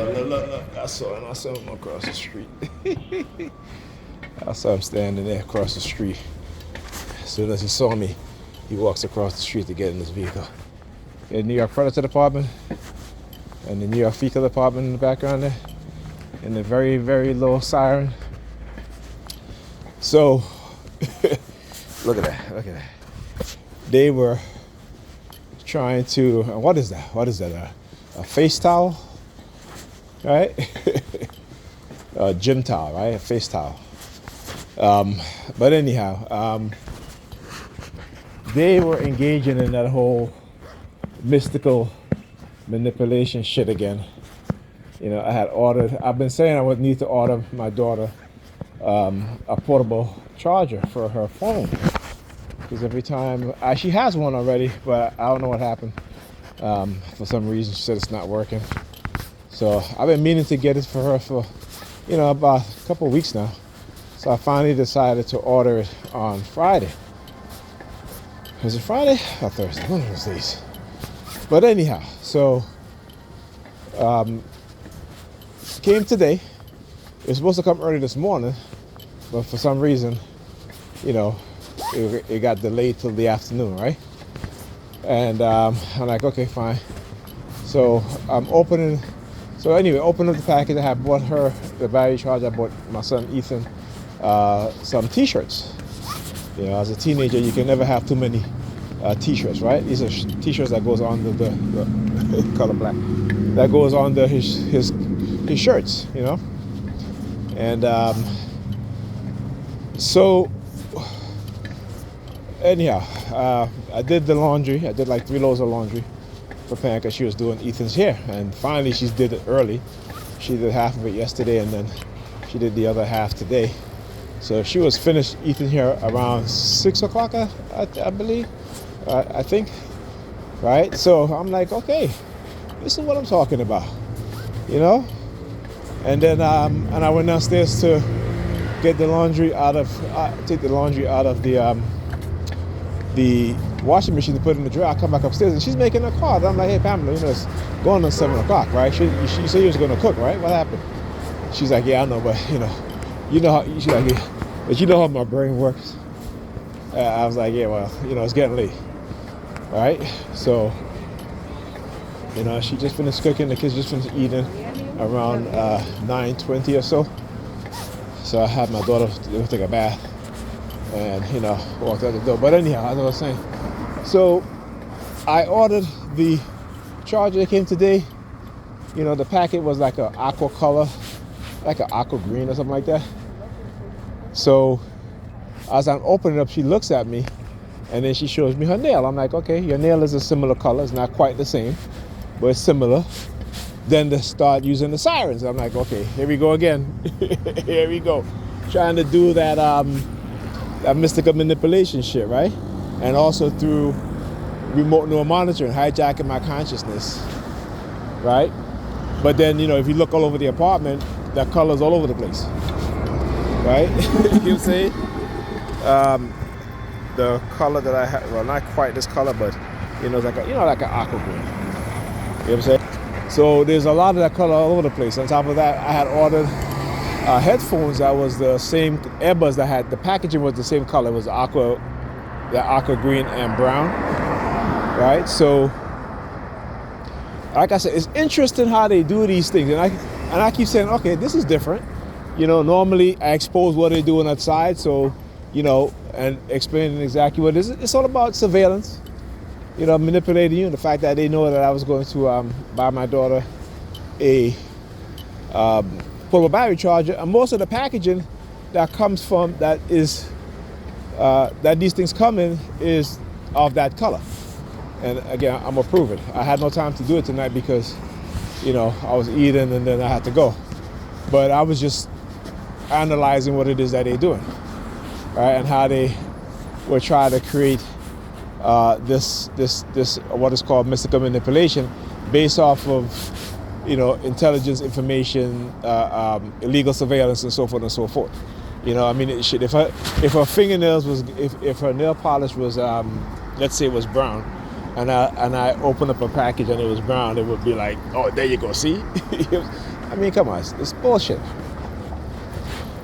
look. I saw him across the street. I saw him standing there across the street. As soon as he saw me, he walks across the street to get in his vehicle. The New York Predator Department and the New York Fecal Department in the background there, and the very, very low siren. So, look at that. They were trying to, what is that? A face towel, right? A gym towel, right? A face towel. But anyhow, they were engaging in that whole mystical manipulation shit again. I've been saying I would need to order my daughter a portable charger for her phone. Because every time, she has one already, but I don't know what happened. For some reason, she said it's not working. So I've been meaning to get it for her for, about a couple of weeks now. So I finally decided to order it on Friday. Was it Friday or Thursday? One of those days. But anyhow, so came today. It was supposed to come early this morning, but for some reason, it got delayed till the afternoon, right? And I'm like, okay, fine. So I'm opening up the package. I have bought her the battery charger. I bought my son Ethan some t-shirts. As a teenager, you can never have too many t-shirts, right? These are t-shirts that goes on the color black, that goes on his shirts, and so anyhow, I did the laundry. I did like 3 loads of laundry for Pam because she was doing Ethan's hair, and finally she did it early. She did half of it yesterday, and then she did the other half today. So she was finished Ethan's hair around 6 o'clock, I believe. I think, right? So I'm like, okay, this is what I'm talking about, And then and I went downstairs to get the laundry take the laundry out of the washing machine to put in the dryer. I come back upstairs and she's making a call. I'm like, hey Pamela, it's going on 7 o'clock, right? She said you was going to cook, right? What happened? She's like, yeah, I know, but she's like, yeah, but you know how my brain works. I was like, yeah, well, it's getting late. Right? So, she just finished cooking, the kids just finished eating around 9:20 or so. So I had my daughter take a bath and, walked out the door. But anyhow, as I was saying, so I ordered the charger that came today. The packet was like an aqua color, like an aqua green or something like that. So as I'm opening it up, she looks at me and then she shows me her nail. I'm like, okay, your nail is a similar color. It's not quite the same, but it's similar. Then they start using the sirens. I'm like, okay, here we go again. Here we go. Trying to do that mystical manipulation shit, right? And also through remote neural monitoring, hijacking my consciousness, right? But then, if you look all over the apartment, that color's all over the place, right? You know what I'm saying? The color that I had, well, not quite this color, but like an aqua green. You know what I'm saying? So there's a lot of that color all over the place. On top of that, I had ordered headphones that was the same, earbuds that had, the packaging was the same color. It was the aqua green and brown, right? So, like I said, it's interesting how they do these things. And I keep saying, okay, this is different. Normally I expose what they do on that side. So, and explaining exactly what it is. It's all about surveillance, manipulating you. And the fact that they know that I was going to buy my daughter a portable battery charger, and most of the packaging that comes from that these things come in is of that color. And again, I'm gonna prove it. I had no time to do it tonight because, I was eating and then I had to go. But I was just analyzing what it is that they're doing, right? And how they were trying to create this what is called mystical manipulation based off of, intelligence, information, illegal surveillance, and so forth and so forth. If her fingernails was, if her nail polish was, let's say it was brown, and I opened up a package and it was brown, it would be like, oh, there you go, see? I mean, come on, it's bullshit.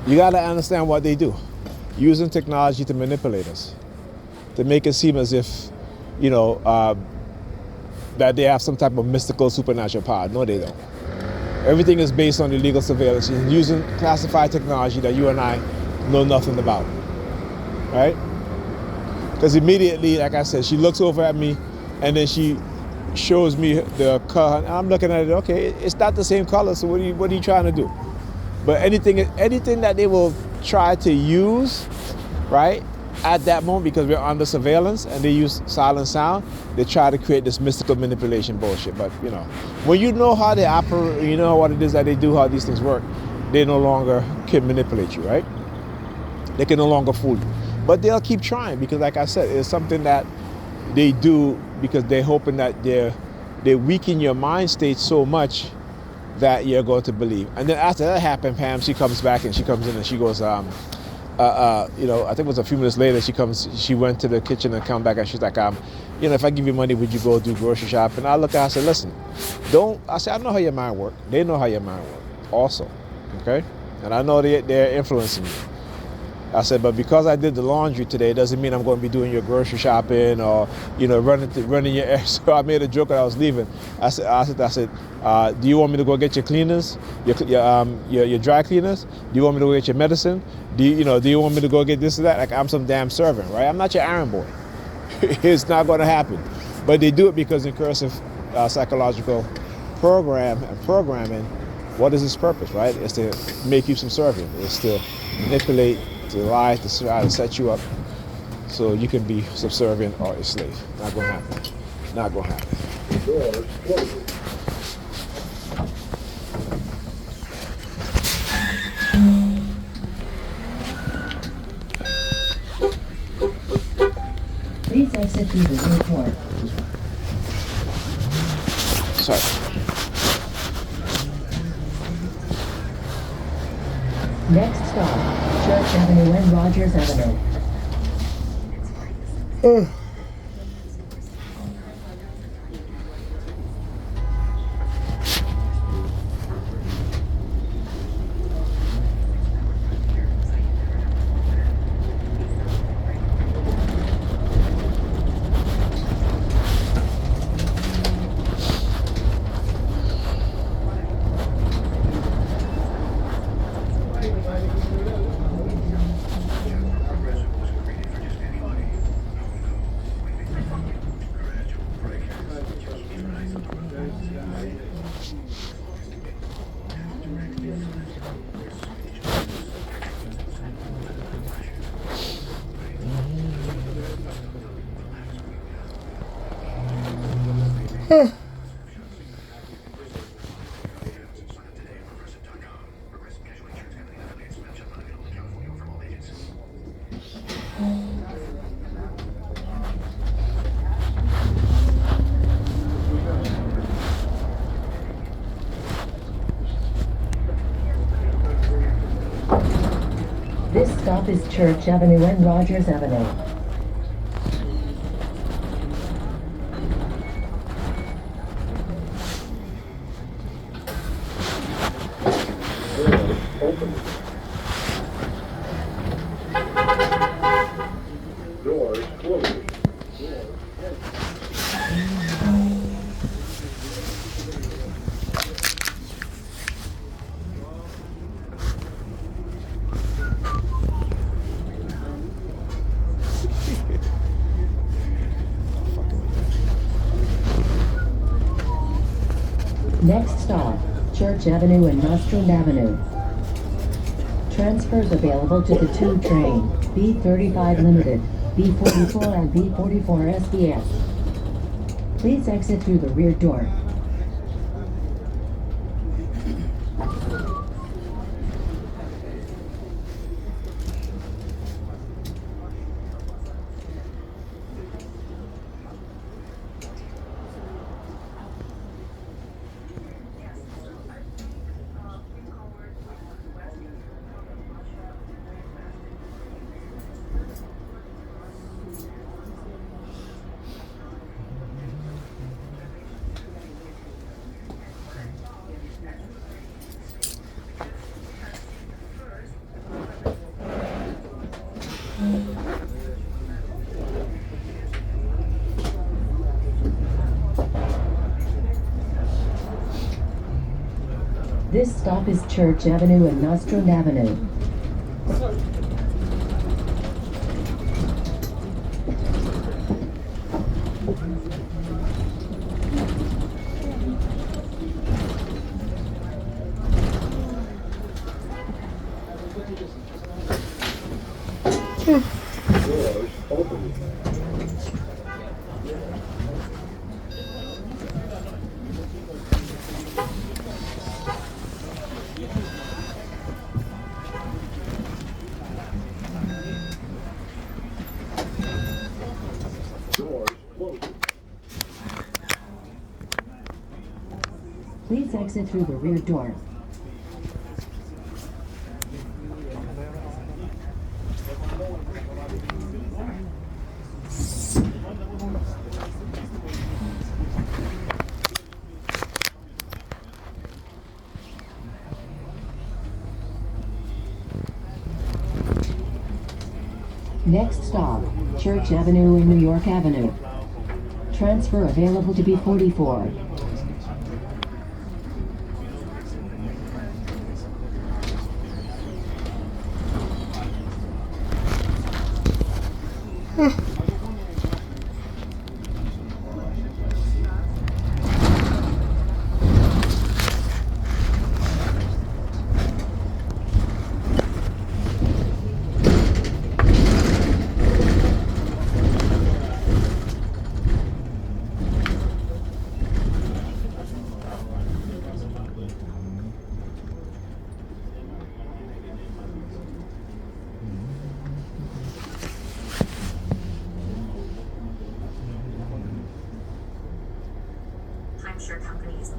You got to understand what they do. Using technology to manipulate us, to make it seem as if, that they have some type of mystical supernatural power. No, they don't. Everything is based on illegal surveillance and using classified technology that you and I know nothing about, right? Because immediately, like I said, she looks over at me and then she shows me the color, and I'm looking at it, okay, it's not the same color, so what are you trying to do? But anything that they will try to use, right, at that moment, because we're under surveillance and they use silent sound, they try to create this mystical manipulation bullshit. But, when you know how they operate, you know what it is that they do, how these things work, they no longer can manipulate you, right? They can no longer fool you. But they'll keep trying because, like I said, it's something that they do because they're hoping that they weaken your mind state so much that you're going to believe. And then after that happened, Pam, she comes back and she comes in and she goes, I think it was a few minutes later, she went to the kitchen and come back and she's like, if I give you money, would you go do grocery shopping? And I look at her, I said, listen, I know how your mind works. They know how your mind works also, okay? And I know they're influencing you. I said, but because I did the laundry today, doesn't mean I'm going to be doing your grocery shopping or, running your errands. So I made a joke when I was leaving. I said, do you want me to go get your cleaners, your dry cleaners? Do you want me to go get your medicine? Do you want me to go get this or that? Like I'm some damn servant, right? I'm not your errand boy. It's not going to happen. But they do it because in cursive psychological programming, what is its purpose, right? It's to make you subservient. It's to manipulate, to lie, to try to set you up so you can be subservient or a slave. Not going to happen. Not going to happen. Please exit through the rear door. Sorry. Next stop, Church Avenue and Rogers Avenue. This stop is Church Avenue and Rogers Avenue. Doors closed. Next stop, Church Avenue and Nostrand Avenue. Transfers available to the 2 train, B35 Limited, B44 and B44 SDS. Please exit through the rear door. This stop is Church Avenue and Nostrand Avenue. Doors open. Doors closing. Please exit through the rear door. Next stop, Church Avenue and New York Avenue. Transfer available to B44. Timeshare companies. You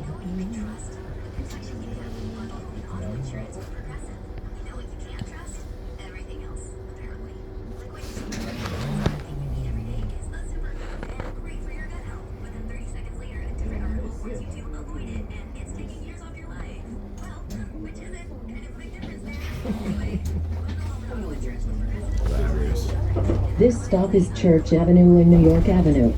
know what you can trust? Protection you can bundle with auto insurance with Progressive. You know what you can't trust? Everything else, apparently. Like what you see. Everything you need every day is a superfood and great for your gut health. But then 30 seconds later, a different article warns you to avoid it and it's taking years off your life. Well, which is it? And it's a big difference there. Anyway, bundle all auto insurance with Progressive. This stop is Church Avenue and New York Avenue.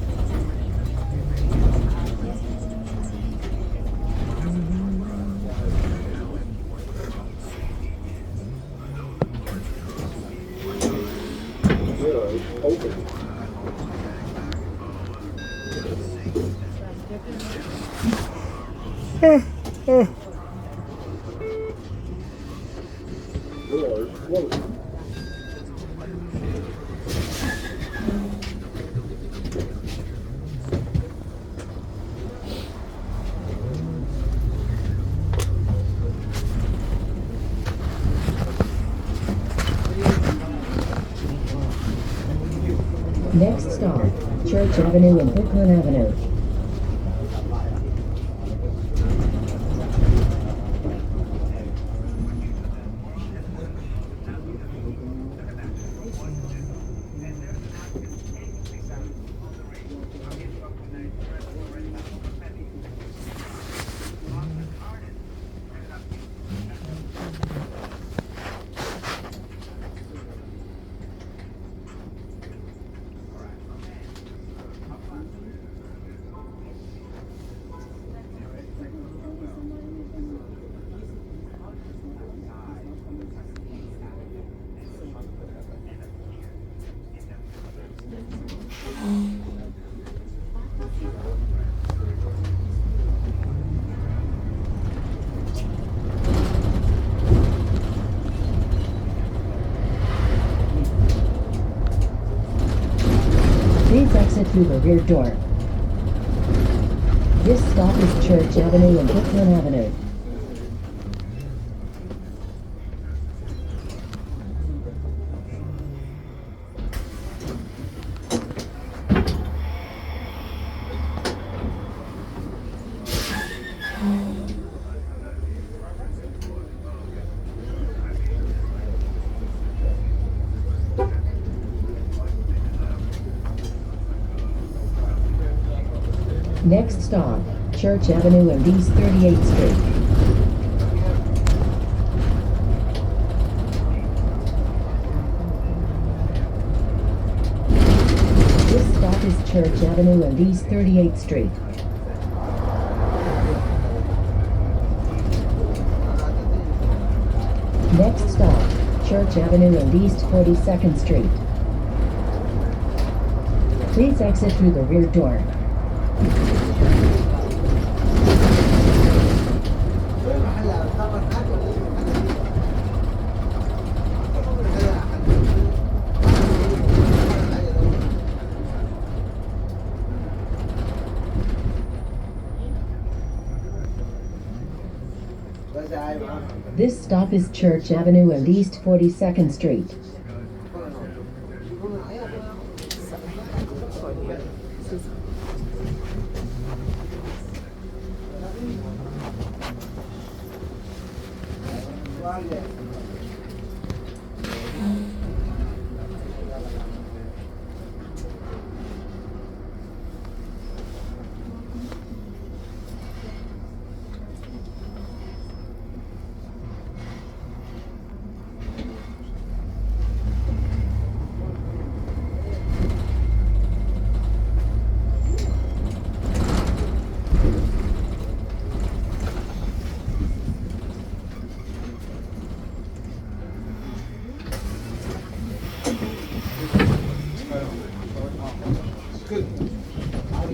Doors open. Doors closing. Next stop, Church Avenue and Brooklyn Avenue. Please exit through the rear door. This stop is Church Avenue and Brooklyn Avenue. Next stop, Church Avenue and East 38th Street. This stop is Church Avenue and East 38th Street. Church Avenue and East 42nd Street. Please exit through the rear door. This stop is Church Avenue and East 42nd Street.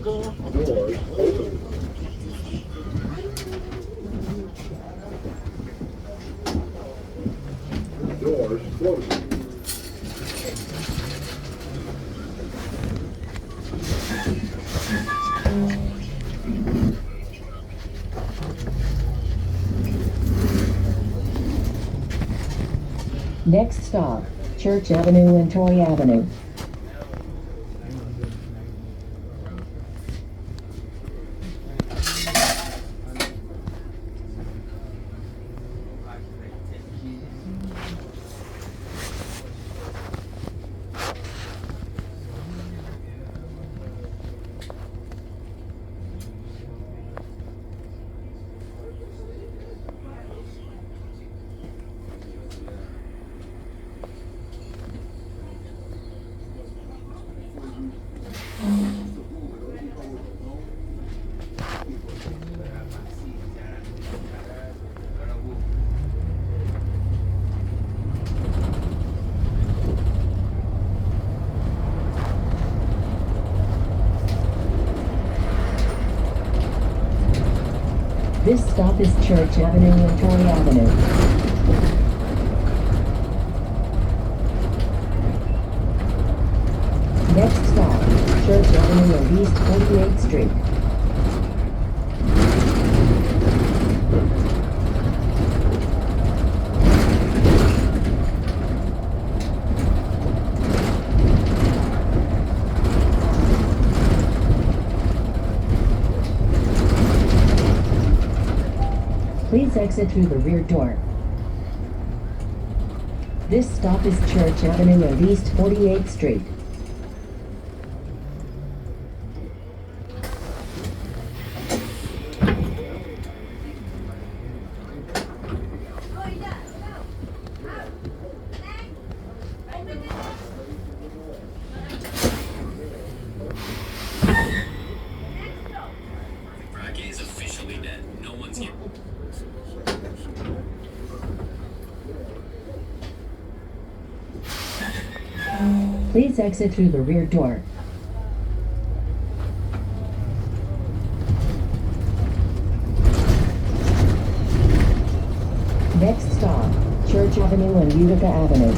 Doors open. Doors closing. Next stop, Church Avenue and Troy Avenue. This stop is Church Avenue and Troy Avenue. Next stop, Church Avenue and East 48th Street. Please exit through the rear door. This stop is Church Avenue and East 48th Street. Bracket is officially dead. No one's here. Please exit through the rear door. Next stop, Church Avenue and Utica Avenue.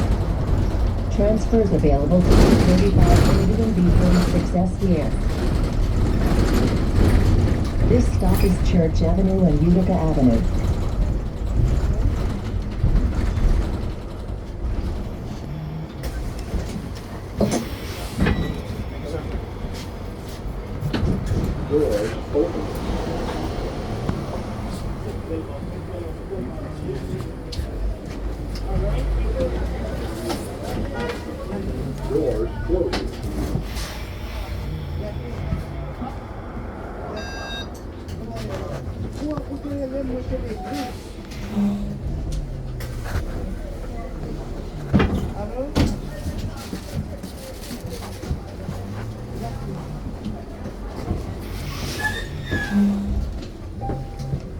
Transfers available to B35 Limited and B46 SDS. This stop is Church Avenue and Utica Avenue. Doors open. Doors closing.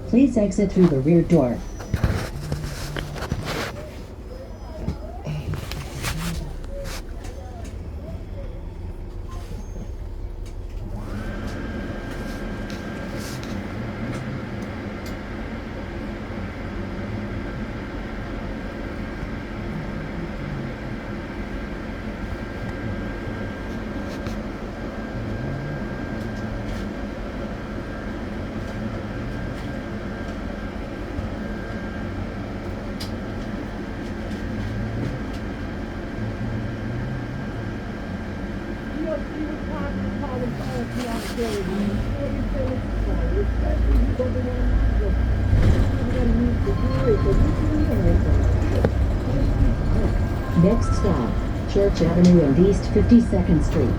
Please exit through the rear door. Church Avenue and East 52nd Street.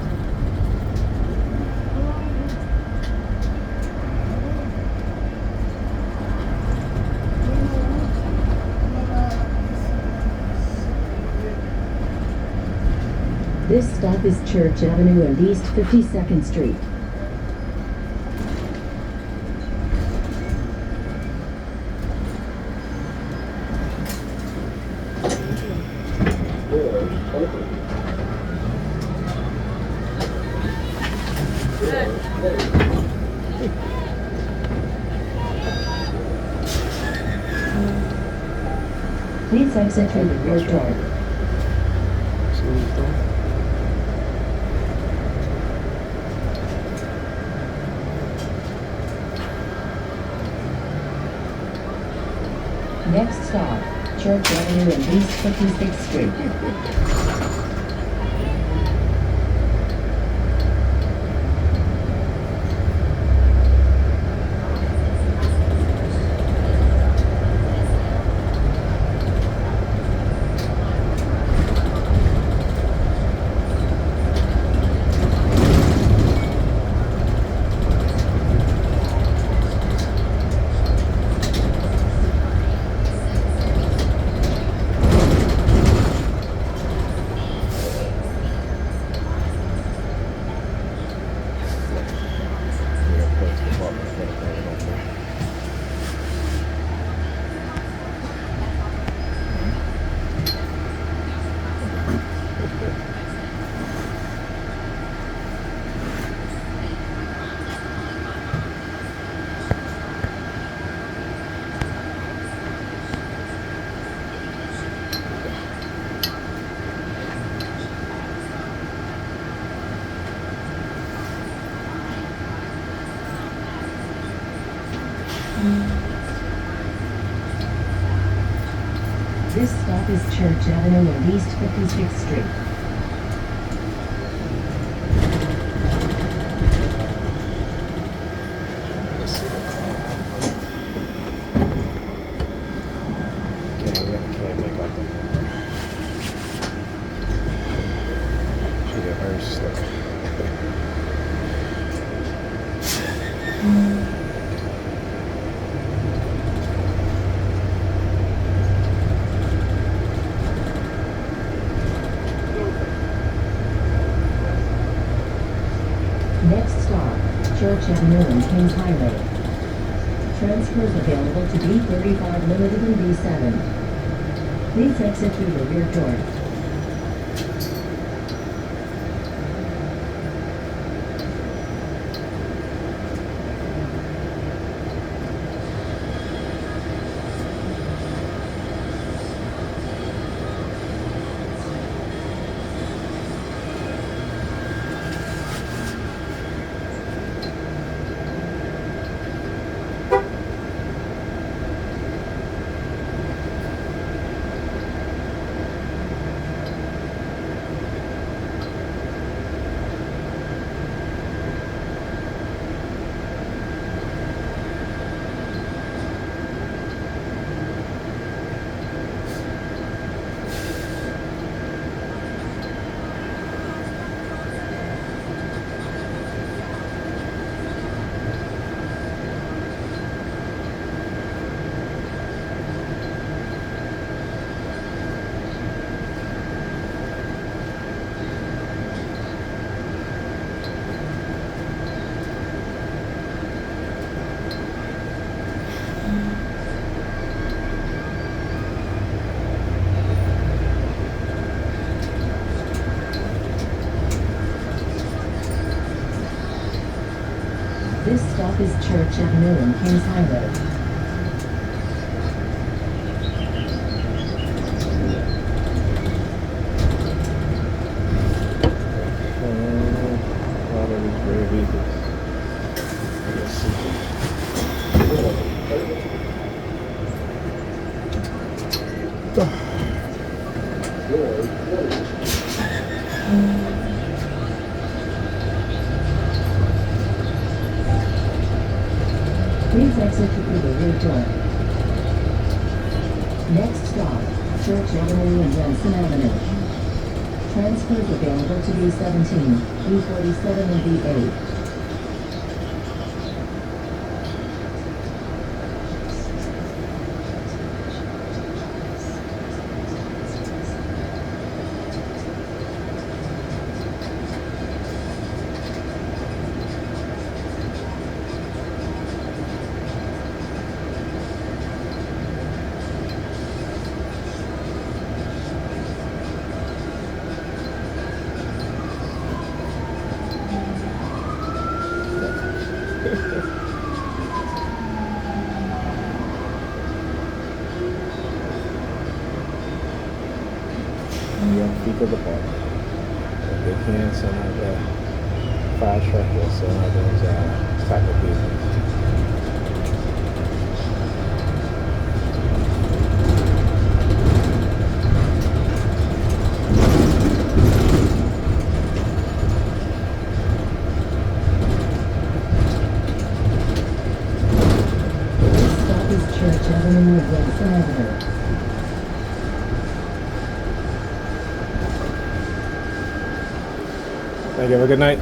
This stop is Church Avenue and East 52nd Street. Doors open. Doors closed. Please exit through the rear door. See what he's doing? Next stop, Church Avenue and East 56th Street. Yeah, police department is gonna bring it up there. This stop is Church Avenue and East 56th Street. Let's see the car. Can't make out the she got very slick. Next stop, Church Avenue and Kings Highway. Transfers available to B35 Limited and B7. Please exit through the rear door. This stop is Church Avenue and Kings Highway. A lot of these gray vehicles. Let's see. Doors closed. Please exit through the rear door. Next stop, Church Avenue and Jensen Avenue. Transfers available to B17, B47, and B8. Yeah, fecal department. If they can send out the fire truck or send out those type of business. This stop is Church Avenue and Wilson Avenue. Thank you. Have a good night.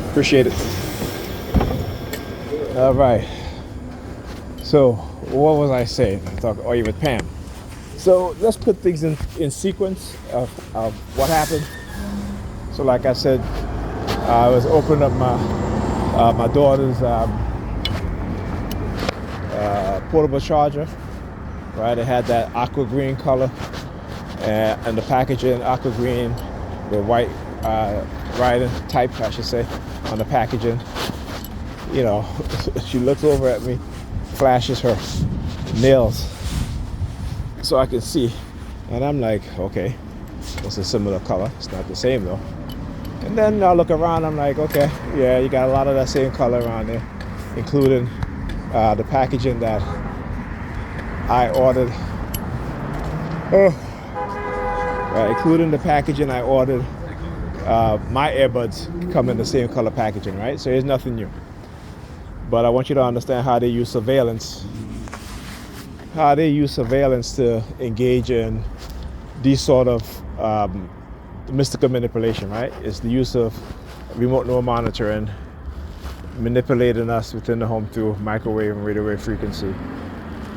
Appreciate it. All right. So, what was I saying? Oh, you with Pam. So, let's put things in sequence of what happened. So, like I said, I was opening up my daughter's portable charger. Right, it had that aqua green color, and the packaging aqua green with white writing type, I should say, on the packaging. You know, she looks over at me, flashes her nails so I can see, and I'm like, okay, it's a similar color. It's not the same though. And then I look around, I'm like, okay, yeah, you got a lot of that same color around there, including the packaging that I ordered. Including the packaging I ordered. My earbuds come in the same color packaging, right? So there's nothing new. But I want you to understand how they use surveillance. How they use surveillance to engage in these sort of mystical manipulation, right? It's the use of remote neural monitoring, manipulating us within the home through microwave and radio wave frequency,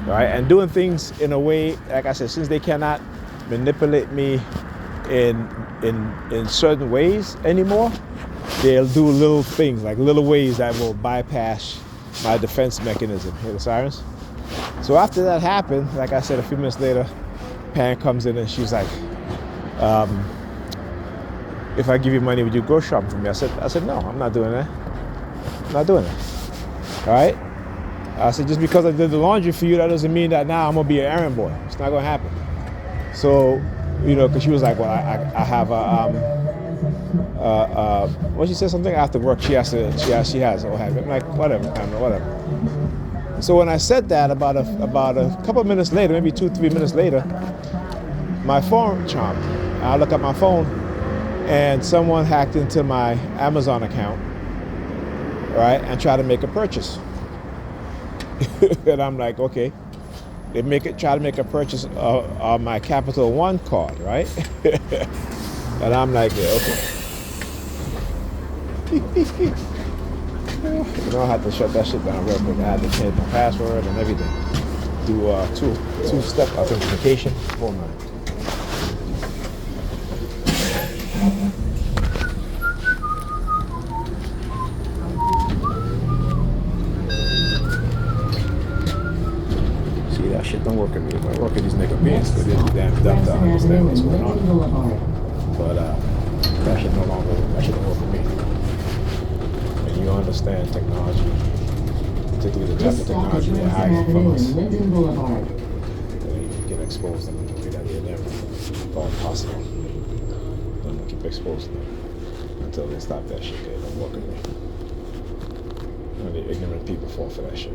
right? And doing things in a way, like I said, since they cannot manipulate me in certain ways anymore, they'll do little things, like little ways that will bypass my defense mechanism. Hear the sirens? So after that happened, like I said, a few minutes later, Pam comes in and she's like, if I give you money, would you go shopping for me? I said, no, I'm not doing that. I'm not doing that. All right? I said, just because I did the laundry for you, that doesn't mean that now I'm gonna be an errand boy. It's not gonna happen. So, you know, because she was like, well, I have well, she said something after work. She has, or have. I'm like, whatever, whatever. So when I said that, about a couple of minutes later, maybe 2-3 minutes later, my phone chimed. I look at my phone, and someone hacked into my Amazon account, right, and tried to make a purchase. And I'm like, okay. They try to make a purchase on my Capital One card, right? And I'm like, yeah, okay. You know, I had to shut that shit down real quick. I had to change my password and everything. Do two-step authentication for my. See, that shit don't work at me. It don't work at these nigga beings, because they're damn dumb to understand what's going on. But that shit don't work for me. And you understand technology, particularly the type of technology they're hiding from us. They get exposed in a way that they never thought possible. I'm gonna keep exposing them until they stop that shit. They don't work at me. Only ignorant people fall for that shit.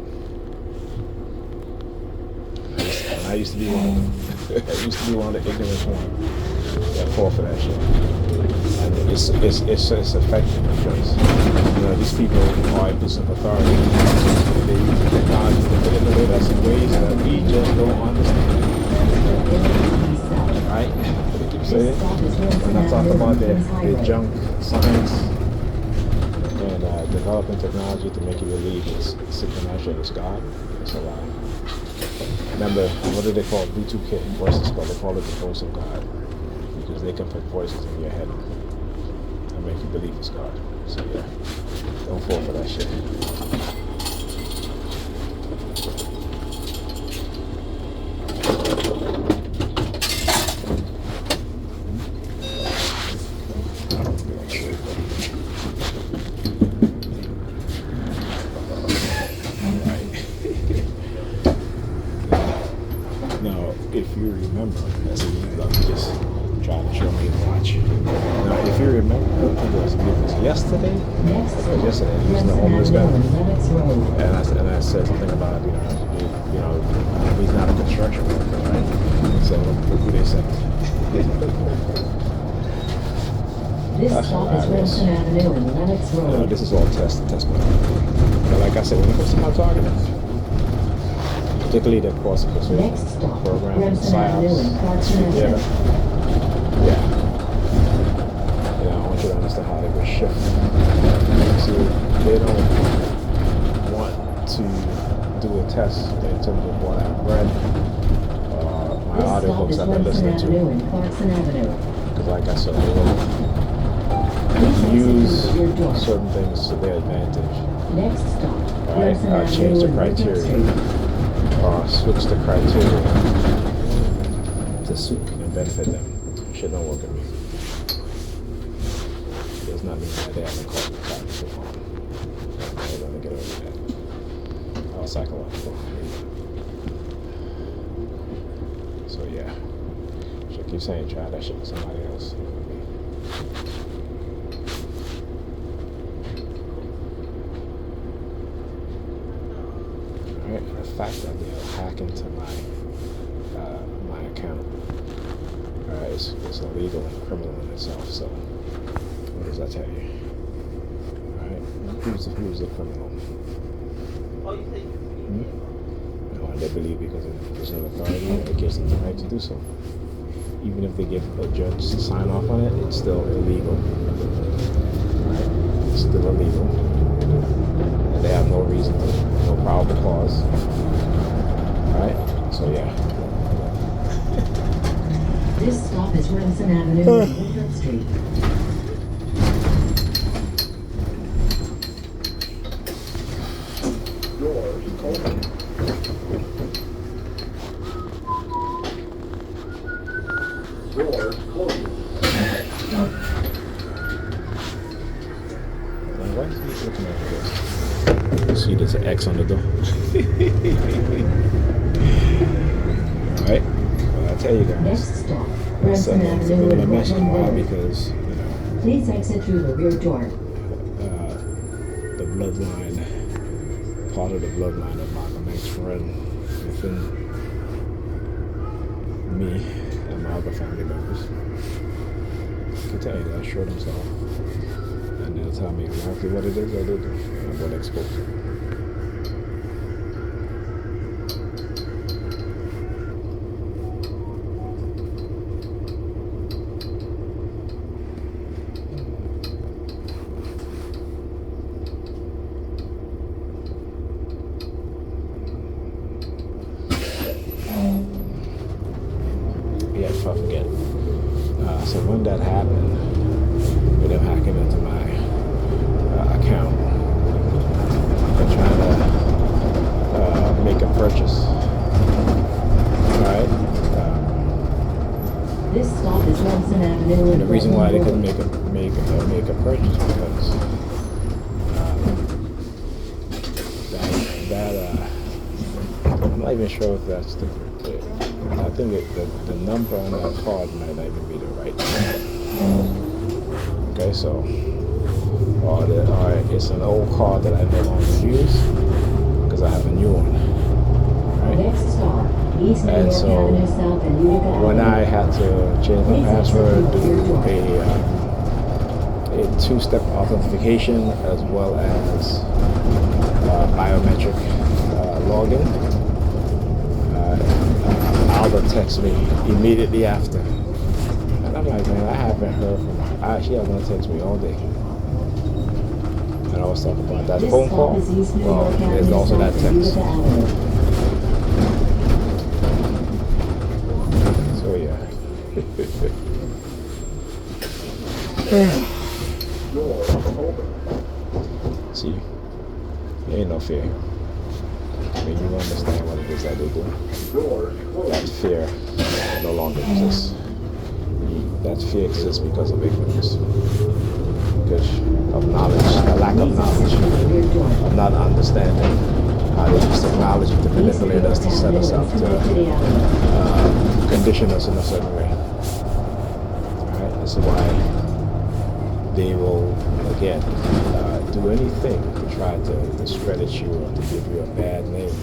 And I used to be one of them. I used to be one of the ignorant ones that fall for that shit. And it's effective because, you know, these people are abuse of authority. They use the technology to manipulate us in ways that we just don't understand. Right? See? This stop is Wilson When I talk Avenue about and their Kings Highway. junk science and developing technology to make you believe it's supernatural, it's God, it's a lie. Remember, what do they call it? V2K, voices called. They call it the voice of God because they can put voices in your head and make you believe it's God. So yeah, don't fall for that shit. Now, if you remember, that's a just trying to show me to watch. Now, if you remember, I think it was yesterday. Next It was stop, yesterday. He was the Wilson homeless Avenue guy, and Lennox Road. and I said something about he's not a construction worker, right? So look who they sent. This That's stop is hilarious. Wilson Avenue and Lennox Road. This is all testament. But like I said, when it comes to my targeting, particularly the course of persuasion Next stop, program, Remsen Avenue and PsyOps, Clarkson together. Exit. Yeah. I want you to understand how they would shift. See, they don't want to do a test in terms of what I've read, my This stop audiobooks is I've been Remsen listening Avenue to. and Clarkson Avenue. Because like I said, they will Please exit use through your door. certain things to their advantage. Next stop, Right? Remsen Change Avenue the and Woodruff criteria. Street. Switch the criteria to suit and benefit them. Shit don't work with me. Does not mean that they haven't called the cognitive harm. They're going to get over that. All psychological. So yeah. Should keep saying try that shit with somebody else. Alright, the fact that they'll hack into my account is illegal and criminal in itself. So, what does that tell you? Alright, who's the criminal? And they believe because of the position of authority, it gives them the right to do so. Even if they give a judge to sign off on it, it's still illegal. Right? It's still illegal. And they have no reason to, no probable cause. Right? So yeah. This stop is Remsen Avenue and Woodruff Street. Doors open. Doors closed. Why is he looking at this? See, there's an X on the door. Alright? Well, I tell you guys. Next stop, I Remsen said it's a Avenue bit of a and mess. Woodland Why? Road. Because, Please exit through the rear door. the bloodline, part of the bloodline of Malcolm X friend within me and my other family members. I can tell you they'll show themselves and they'll tell me exactly what it is that they do and I'm going to expose it. Yeah, if I forget. So when that happened, with them hacking into my account and trying to make a purchase, right? This stop is Remsen Avenue And and the reason why they couldn't Woodland make a purchase because I'm not even sure if that's the. I think the number on that card might not even be the right number. Okay, so or it's an old card that I no longer use because I have a new one. Right? Next stop, East New And York so, Avenue South and Utica when Avenue. I had to change my password, do a two-step authentication as well as biometric login, Albert texted me immediately after. And I'm surprised, man. I haven't heard from her. She hasn't texted me all day. And I was talking about that This phone stop call. is East New Well, York there's Avenue also that south of text. Utica Avenue. So yeah. Doors open. See, there ain't no fear here. When you understand what it is that they do, Doors that closed. fear no longer exists. That fear exists because of ignorance, because of knowledge, a lack of Please knowledge, exit through the rear door. of not understanding how they use technology to manipulate us, to set us up, to condition us in a certain way. Alright, this is why they will, again, do anything to try to discredit you or to give you a bad name,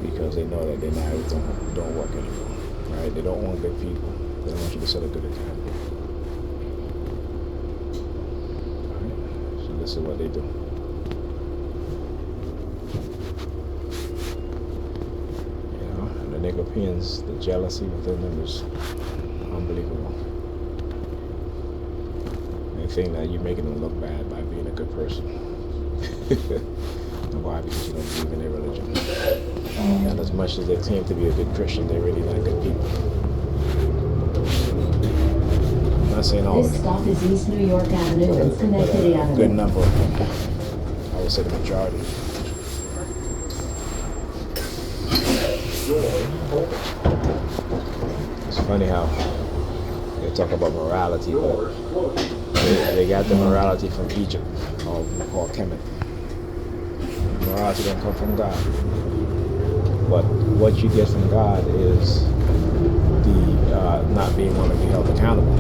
because they know that their knives don't work anymore. Right? They don't want good people. They don't want you to set a good example. Alright? So this is what they do. You know, and the Europeans, the jealousy within them is unbelievable. They think that you're making them look bad by being a good person. Why? Because you don't believe in their religion. And as much as they claim to be a good Christian, they're really not good people. I'm not saying all This of them, stop is East New York Avenue but and Schenectady a good Avenue. number of them. I would say the majority. Doors open. It's funny how they talk about morality, but Doors closed. they got the morality from Egypt, or Kemet. Morality don't come from God. But what you get from God is the not being willing to be held accountable.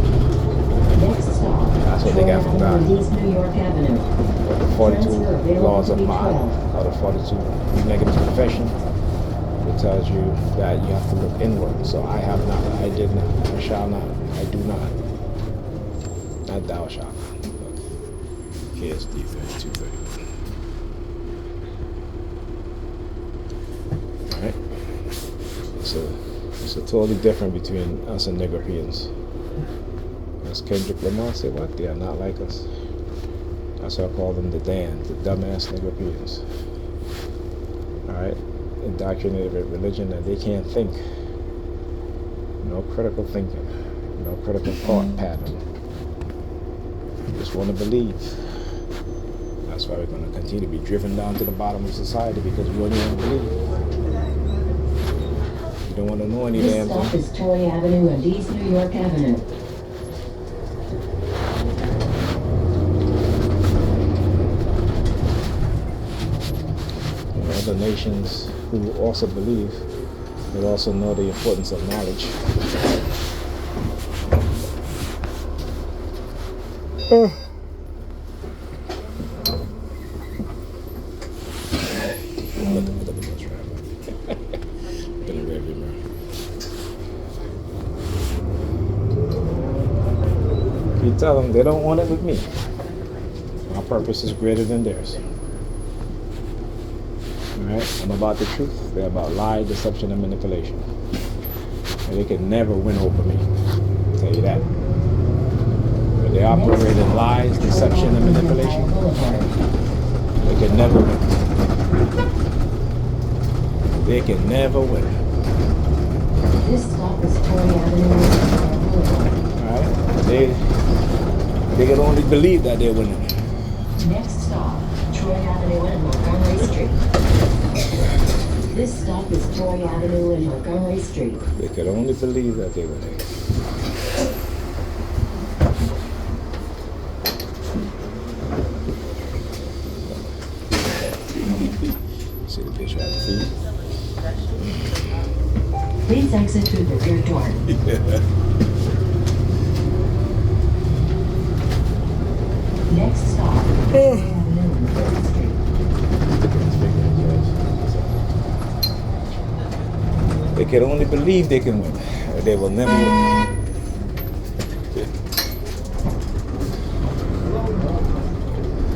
Next stop, That's what they Troy got from God. Avenue and East New York Avenue. But the 42 laws of mind, or the 42 negative confession, it tells you that you have to look inward. So I have not, I did not, I shall not, I do not. Not thou shalt not. Look, here's D3231. Alright? It's a totally different between us and Negropeans. As Kendrick Lamar said, what? They are not like us. That's why I call them the DANs, the dumbass Negropeans. Alright? Indoctrinated with religion that they can't think. No critical thinking. No critical thought pattern. Just want to believe. That's why we're going to continue to be driven down to the bottom of society, because we only want to believe. You don't want to know any This damn stop thing. is Troy Avenue and East New York Avenue. Other nations who also believe, but also know the importance of knowledge. Look at the traffic. Been a rearview mirror. You tell them they don't want it with me. My purpose is greater than theirs. Alright? I'm about the truth. They're about lie, deception, and manipulation. And they can never win over me. I'll tell you that. When they operate in lies, deception, and manipulation, they can never win. They can never win. This stop is Troy Avenue Boulevard. Alright? They can only believe that they're winning. Next stop, Troy Avenue and Montgomery Street. This stop is Troy Avenue and Montgomery Street. They can only believe that they're winning. See the picture at the feet? Please exit through the rear door. Next stop, Troy Avenue and 3rd Street. They can only believe they can win. They will never win.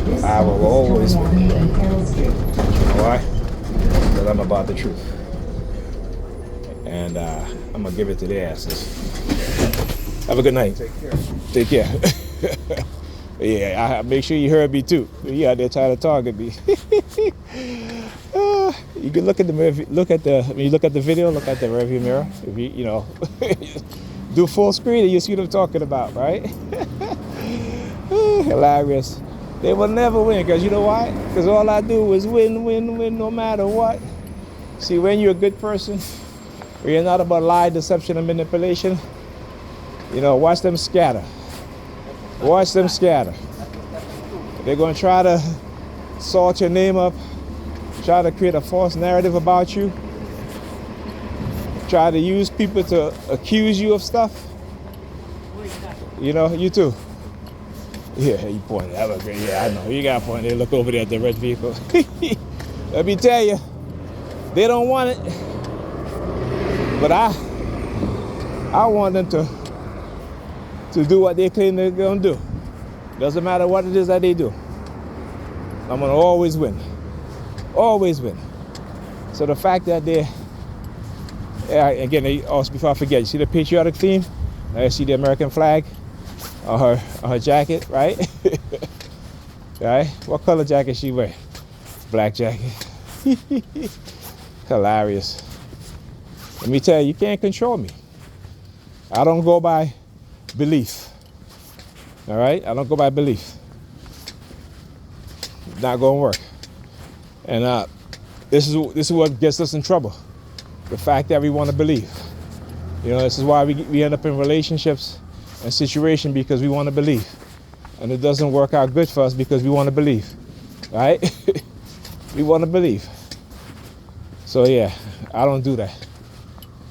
This I will stop is always Troy win. Avenue and Carroll Street. You know why? Because I'm about the truth. And I'm going to give it to their asses. Have a good night. Take care. Take care. Yeah, I make sure you heard me too. You out there trying to target me. You can look at the when you look at the video, look at the rearview mirror. If you know, do full screen and you see what I'm talking about, right? Hilarious. They will never win because you know why? Because all I do is win, win, win, no matter what. See, when you're a good person, when you're not about lie, deception, and manipulation, you know, watch them scatter. Watch them scatter. They're going to try to salt your name up, try to create a false narrative about you, try to use people to accuse you of stuff. You know, you too. Yeah, you pointed. That was great. Yeah, I know. You got pointed. Look over there at the red vehicle. Let me tell you, they don't want it. But I want them to do what they claim they're going to do. Doesn't matter what it is that they do. I'm going to always win. Always win. So the fact that again, also before I forget, you see the patriotic theme? Now you see the American flag on her jacket, right? Right? What color jacket she wear? Black jacket. Hilarious. Let me tell you, you can't control me. I don't go by belief. All right? I don't go by belief. Not going to work. And this is what gets us in trouble. The fact that we want to believe. You know, this is why we end up in relationships and situations because we want to believe. And it doesn't work out good for us because we want to believe. Right? We want to believe. So yeah, I don't do that.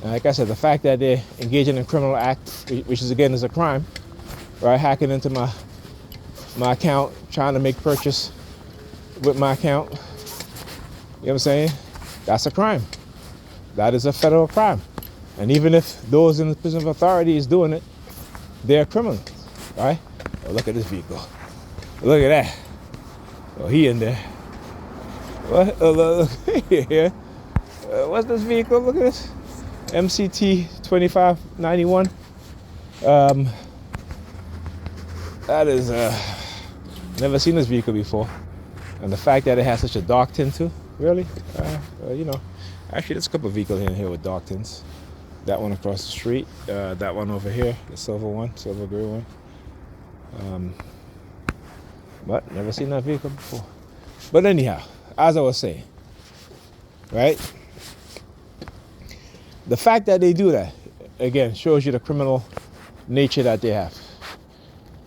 And like I said, the fact that they're engaging in criminal act, which is again is a crime, right? Hacking into my account, trying to make purchase with my account. You know what I'm saying? That's a crime. That is a federal crime. And even if those in the position of authority is doing it, they're criminals, right? Oh, look at this vehicle. Look at that. Oh, he in there. What? Look here. What's this vehicle? Look at this. MCT 2591. That is, never seen this vehicle before. And the fact that it has such a dark tint too, really? You know, actually there's a couple of vehicles in here with dark tints. That one across the street, that one over here, the silver gray one. But never seen that vehicle before. But anyhow, as I was saying, right? The fact that they do that, again, shows you the criminal nature that they have,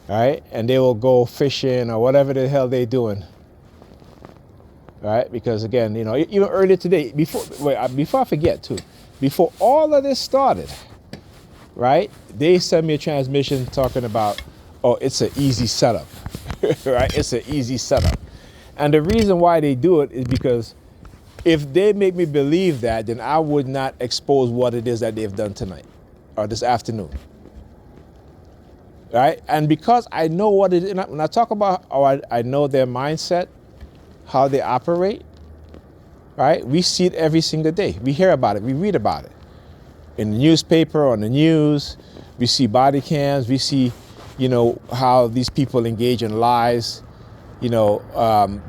right? And they will go fishing or whatever the hell they're doing, right? Because again, you know, even earlier today, before I forget too, before all of this started, right? They sent me a transmission talking about, oh, it's an easy setup, right? It's an easy setup. And the reason why they do it is because if they make me believe that, then I would not expose what it is that they've done tonight or this afternoon. Right? And because I know what it is, when I talk about how I know their mindset, how they operate, right? We see it every single day. We hear about it. We read about it. In the newspaper, on the news, we see body cams. We see, you know, how these people engage in lies, you know,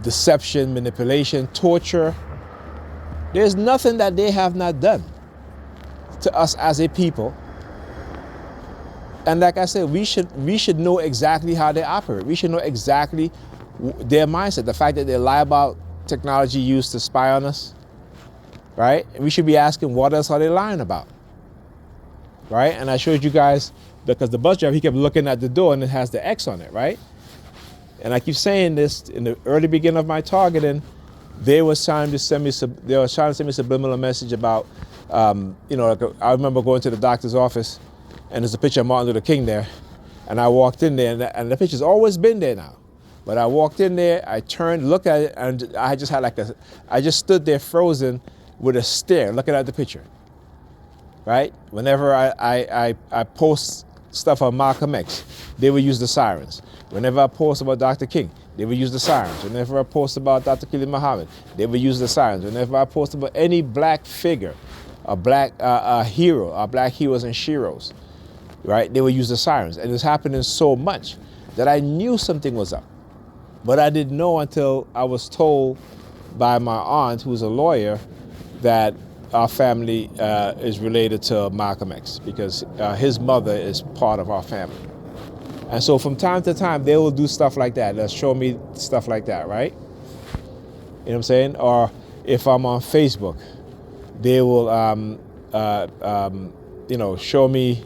deception, manipulation, torture. There's nothing that they have not done to us as a people. And like I said, we should know exactly how they operate. We should know exactly their mindset. The fact that they lie about technology used to spy on us, right? And we should be asking, what else are they lying about, right? And I showed you guys, because the bus driver, he kept looking at the door and it has the X on it, right? And I keep saying this, in the early beginning of my targeting, they were trying to send me subliminal message about, you know, like I remember going to the doctor's office and there's a picture of Martin Luther King there. And I walked in there and the picture's always been there now. But I walked in there, I turned, looked at it, and I just had I just stood there frozen with a stare, looking at the picture, right? Whenever I post stuff on Malcolm X, they would use the sirens. Whenever I post about Dr. King, they would use the sirens. Whenever I post about Dr. Khalid Muhammad, they would use the sirens. Whenever I post about any black figure, a black hero, or black heroes and sheroes, right? They would use the sirens. And it was happening so much that I knew something was up. But I didn't know until I was told by my aunt, who's a lawyer, that our family is related to Malcolm X, because his mother is part of our family. And so from time to time, they will do stuff like that. They'll show me stuff like that, right? You know what I'm saying? Or if I'm on Facebook, they will, show me,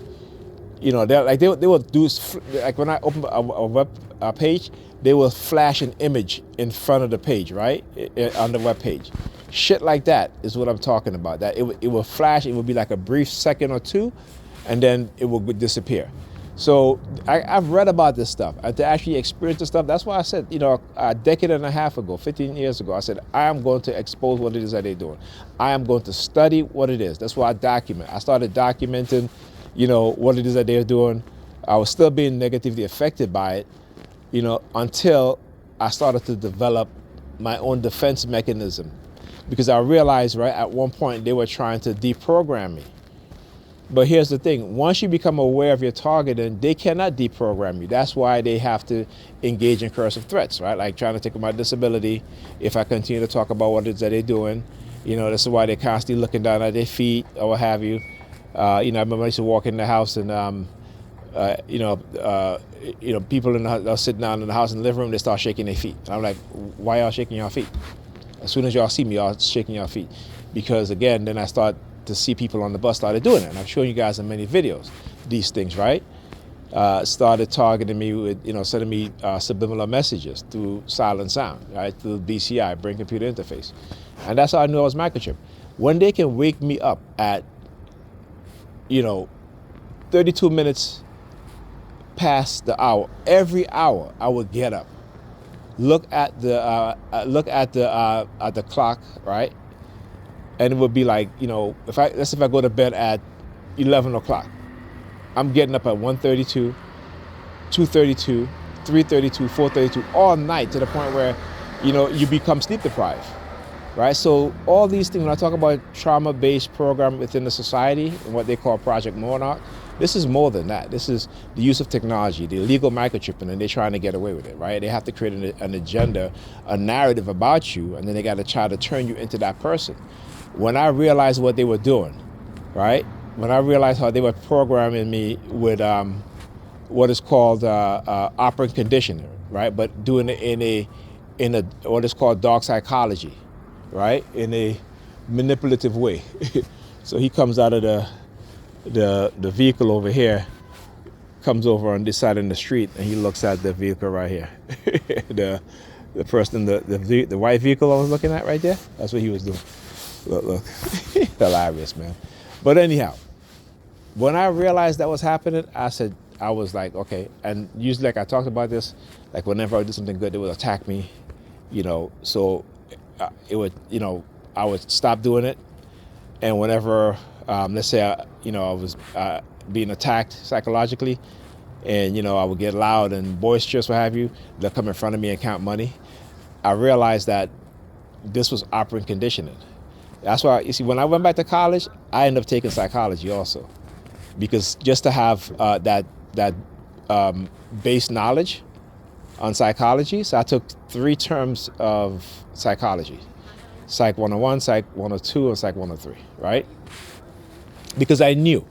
they will do, like when I open a web page, they will flash an image in front of the page, right? On the web page. Shit like that is what I'm talking about. That it will flash, it will be like a brief second or two, and then it will disappear. So I've read about this stuff. To actually experience this stuff, that's why I said, a decade and a half ago, 15 years ago, I said, I am going to expose what it is that they're doing. I am going to study what it is. That's why I document. I started documenting, what it is that they're doing. I was still being negatively affected by it, until I started to develop my own defense mechanism. Because I realized, right, at one point they were trying to deprogram me. But here's the thing, once you become aware of your targeting, they cannot deprogram you. That's why they have to engage in cursive threats, right? Like trying to take my disability if I continue to talk about what it is that they're doing. This is why they're constantly looking down at their feet or what have you. I remember I used to walk in the house and, people they'll sit down in the house in the living room, they start shaking their feet. And I'm like, why y'all shaking your feet? As soon as y'all see me, y'all shaking your feet. Because again, then I start to see people on the bus started doing it. And I've shown you guys in many videos, these things, right? Started targeting me with, sending me subliminal messages through silent sound, right? Through BCI, brain computer interface. And that's how I knew I was microchipped. When they can wake me up at, 32 minutes past the hour, every hour I would get up, look at the clock, right? And it would be like, if I go to bed at 11 o'clock, I'm getting up at 1:32, 2:32, 3:32, 4:32, all night, to the point where, you become sleep deprived, right? So all these things, when I talk about trauma-based program within the society and what they call Project Monarch, this is more than that. This is the use of technology, the illegal microchipping, and they're trying to get away with it, right? They have to create an agenda, a narrative about you, and then they got to try to turn you into that person. When I realized what they were doing, right? When I realized how they were programming me with what is called operant conditioner, right? But doing it in a what is called dark psychology, right? In a manipulative way. So he comes out of the vehicle over here, comes over on this side of the street, and he looks at the vehicle right here. the person, the white vehicle I was looking at right there, that's what he was doing. Look. Hilarious, man. But anyhow, when I realized that was happening, I was like, okay. And usually, like I talked about this, like whenever I do something good, they would attack me, so it would, I would stop doing it. And whenever, let's say, I was being attacked psychologically, and, I would get loud and boisterous, what have you, they'll come in front of me and count money. I realized that this was operant conditioning. That's why, you see, when I went back to college, I ended up taking psychology also, because just to have that base knowledge on psychology. So I took 3 terms of psychology: Psych 101, Psych 102, and Psych 103, right? Because I knew.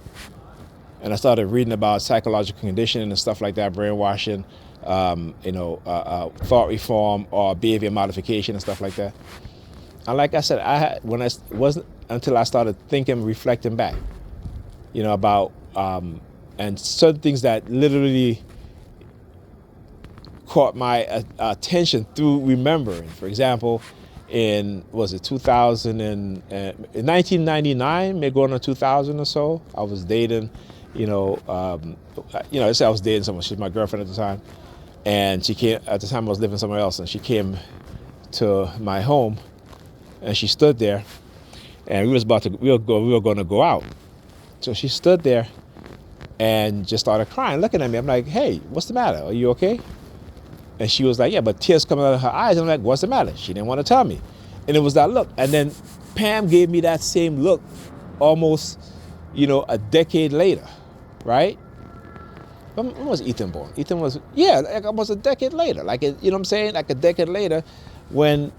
And I started reading about psychological conditioning and stuff like that, brainwashing, thought reform or behavior modification and stuff like that. And like I said, it wasn't until I started thinking, reflecting back, about and certain things that literally caught my attention through remembering. For example, in 1999, maybe going on 2000 or so, I was dating, let's say I was dating someone. She was my girlfriend at the time, and she came. At the time, I was living somewhere else, and she came to my home. And she stood there, and we were going to go out. So she stood there and just started crying, looking at me. I'm like, hey, what's the matter? Are you okay? And she was like, yeah, but tears coming out of her eyes. I'm like, what's the matter? She didn't want to tell me. And it was that look. And then Pam gave me that same look almost, a decade later, right? When was Ethan born? Ethan was, yeah, like almost a decade later. Like, you know what I'm saying? Like a decade later, when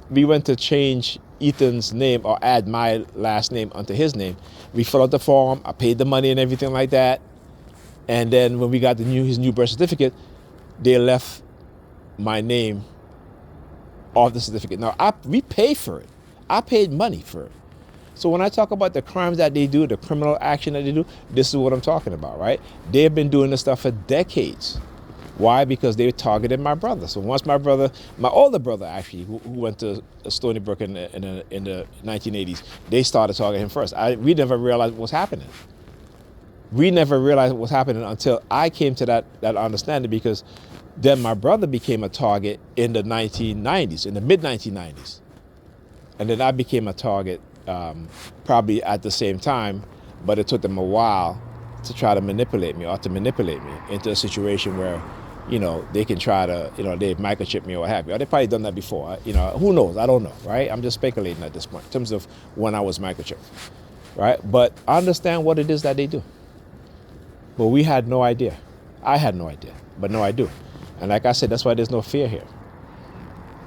we went to change Ethan's name or add my last name onto his name, we filled out the form. I paid the money and everything like that. And then when we got his new birth certificate, they left my name off the certificate. Now, we paid for it. I paid money for it. So when I talk about the crimes that they do, the criminal action that they do, this is what I'm talking about, right? They've been doing this stuff for decades. Why? Because they targeted my brother. So once my older brother actually, who went to Stony Brook in the 1980s, they started targeting him first. We never realized what was happening. We never realized what was happening until I came to that understanding, because then my brother became a target in the 1990s, in the mid-1990s. And then I became a target probably at the same time, but it took them a while to try to manipulate me into a situation where, you know, they can try to, you know, they microchip me or what have you. Or they probably done that before, you know, who knows? I don't know, right? I'm just speculating at this point in terms of when I was microchipped, right? But I understand what it is that they do. But we had no idea. I had no idea, but no, I do. And like I said, that's why there's no fear here.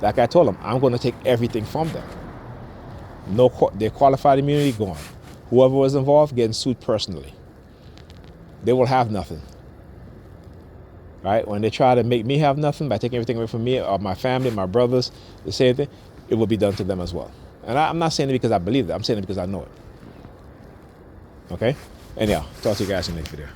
Like I told them, I'm going to take everything from them. Their qualified immunity gone. Whoever was involved getting sued personally. They will have nothing. Right? When they try to make me have nothing by taking everything away from me or my family, my brothers, the same thing, it will be done to them as well. And I'm not saying it because I believe it. I'm saying it because I know it. Okay? Anyhow, talk to you guys in the next video.